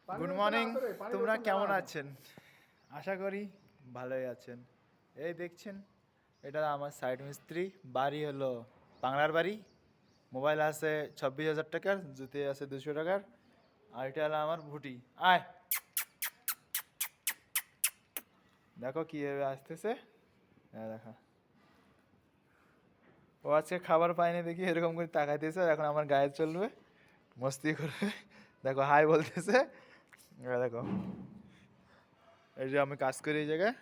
Good morning. তোমরা কেমন আছেন? আশা করি ভালোই আছেন। এই দেখছেন, এটা আমার সাইড মিস্ত্রি। বাড়ি হলো বাংলার বাড়ি। মোবাইল আছে 26,000 টাকার, জুতে আছে 200 টাকার। আর এটা হলো আমার ভুটি। আয় দেখো কীভাবে আসতেছে। হ্যাঁ দেখো, ও আজকে খাবার পায়নি দেখি এরকম করে তাকাইতেছে। এখন আমার গায়ে চলবে, মস্তি করবে। দেখো হাই বলতেছে। দেখো, এই যে আমি কাজ করি এই জায়গায়।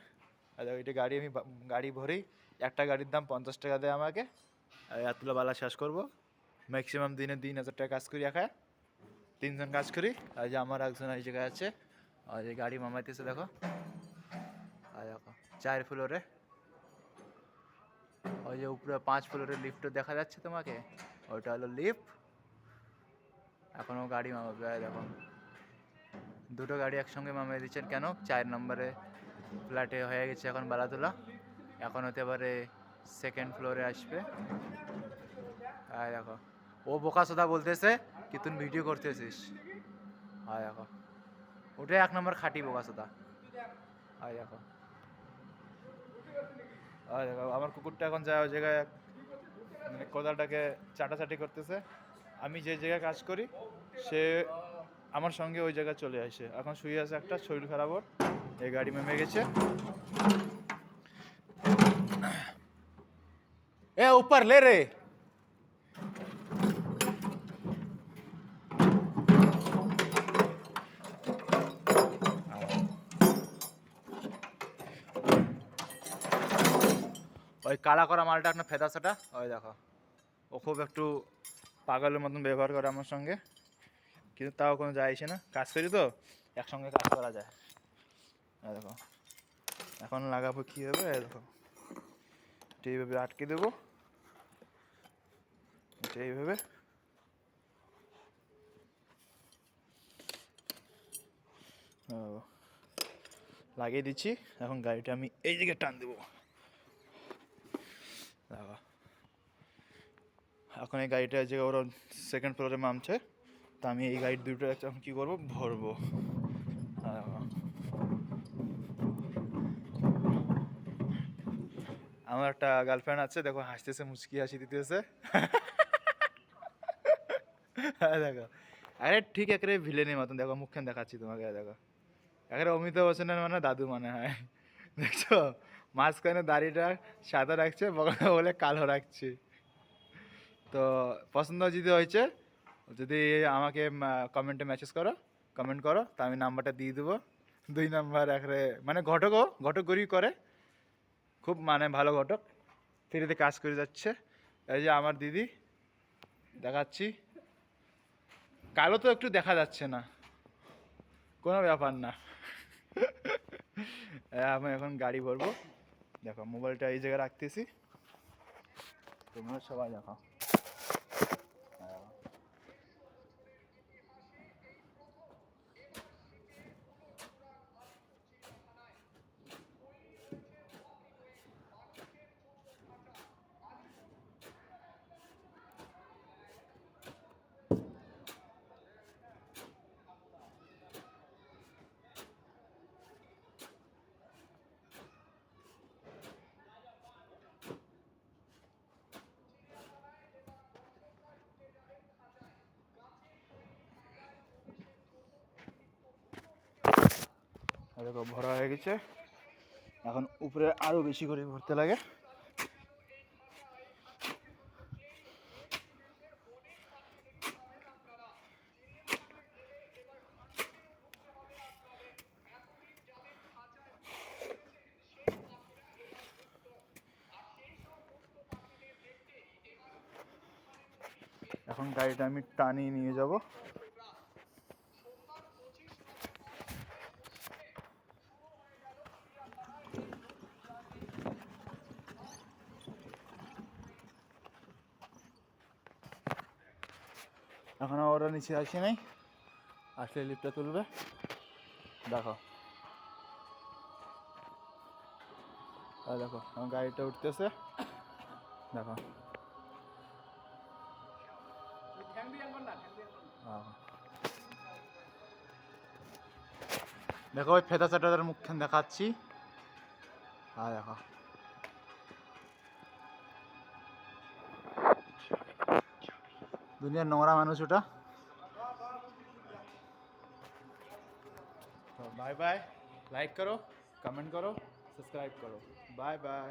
আর দেখো এটা গাড়ি, আমি গাড়ি ভরি। একটা গাড়ির দাম 50 টাকা দেয় আমাকে। আর এতগুলো বালা শেষ করবো। ম্যাক্সিমাম দিনে 3,000 টাকা কাজ করি একা। 3 জন কাজ করি। আর যে আমার একজন এই জায়গায় আছে, আর এই গাড়ি মামাইতেছে দেখো। আর দেখো 4 ফ্লোরে, ওই যে উপরে 5 ফ্লোরের লিফট দেখা যাচ্ছে তোমাকে, ওইটা হলো লিফট। এখনও গাড়ি মামাবে। দেখো দুটো গাড়ি একসঙ্গে মামিয়ে দিচ্ছেন। কেন? 4 নম্বরে ফ্ল্যাটে হয়ে গেছে এখন বালা তোলা। এখন হতে পারে 2nd ফ্লোরে আসবে। আর দেখো ও বোকা সোদা বলতেছে কি তুই ভিডিও করতেছিস। আর দেখো ওটাই 1 নম্বর খাঁটি বোকা সোদা। আর দেখো, আর দেখো আমার কুকুরটা এখন যায় ওই জায়গায়, মানে কোদালটাকে চাটাচাটি করতেছে। আমি যে জায়গায় কাজ করি সে আমার সঙ্গে ওই জায়গায় চলে আসে। এখন শুয়ে আছে, একটা শরীর খারাপ ওর। এই গাড়ি মেমে গেছে। এ উপর লে রে। ওই কালা করা মালটা আপনার ফেদাসাটা, ওই দেখো ও খুব একটু পাগলের মতন ব্যবহার করে আমার সঙ্গে, কিন্তু তাও কোনো যায় আসে না। কাজ করি তো, একসঙ্গে কাজ করা যায়। দেখো এখন লাগাবো কীভাবে, দেখো এটা এইভাবে আটকে দেবো, এটা এইভাবে। লাগিয়ে দিচ্ছি। এখন গাড়িটা আমি এই দিকে টান দেবো। দেখো এখন এই গাড়িটা যে ওরা 2nd ফ্লোরে নামছে, তা আমি এই গাড়ির দুটো এখন কী করবো, ভরবো। আমার একটা গার্লফ্রেন্ড আছে, দেখো হাসতেছে, মুচকি হাসি দিতেছে। দেখো আরে ঠিক একেবারে ভিলেনের মতন। দেখো মুখখান দেখাচ্ছি তোমাকে। দেখো একেবারে অমিতাভ বচ্চনের মানে দাদু মনে হয়। দেখছো মাঝখানে দাড়িটা সাদা রাখছে, বগলে বলে কালো রাখছে। তো পছন্দ যদি হয়েছে, যদি আমাকে কমেন্টে মেসেজ করো, কমেন্ট করো, তা আমি নাম্বারটা দিয়ে দেবো। 2 নাম্বার একেবারে মানে ঘটকও ঘটকগিরি করে, খুব মানে ভালো ঘটক, ফ্রিতে কাজ করে যাচ্ছে। এই যে আমার দিদি দেখাচ্ছি। কালো তো একটু দেখা যাচ্ছে না, কোনো ব্যাপার না। আমি এখন গাড়ি ভরবো। দেখো মোবাইলটা এই জায়গায় রাখতেছি, তোমরা সবাই দেখো। দেখো ভরা হয়ে গেছে। এখন উপরে আরো বেশি করে ভরতে লাগে। এখন গাড়িটা আমি টানিয়ে নিয়ে যাব। এখনো ওরা নিচে আসে নাই, আসলে লিফটটা তুলবে। দেখো আর দেখো আমার গাড়িটা উঠতেছে। দেখো দেখো ওই ফেদা চাটাদের মুখখান দেখাচ্ছি। হ্যাঁ দেখো, দুনিয়ার নোংরা মানুষ ওটা। तो बाय बाय, लाइक करो, कमेंट करो, सब्सक्राइब करो, बाय बाय।